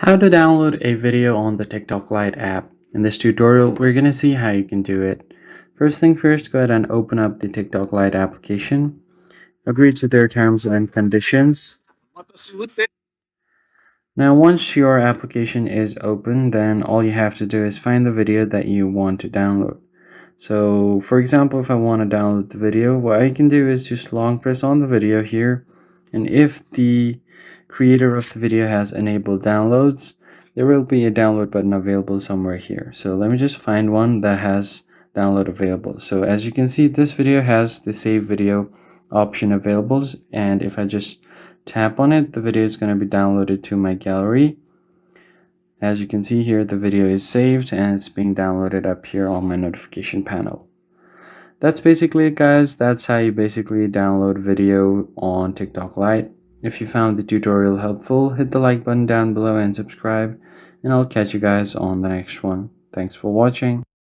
How to download a video on the TikTok Lite app. In this tutorial, we're going to see how you can do it. First thing first, go ahead and open up the TikTok Lite application. Agree to their terms and conditions. Now, once your application is open, then all you have to do is find the video that you want to download. So, for example, if I want to download the video, what I can do is just long press on the video here, and if the creator of the video has enabled downloads, there will be a download button available somewhere here. So let me just find one that has download available. So as you can see, this video has the save video option available, and if I just tap on it, the video is going to be downloaded to my gallery. As you can see here, the video is saved and it's being downloaded up here on my notification panel. That's basically it, guys. That's how you basically download video on TikTok Lite. If you found the tutorial helpful, hit the like button down below and subscribe, and I'll catch you guys on the next one. Thanks for watching.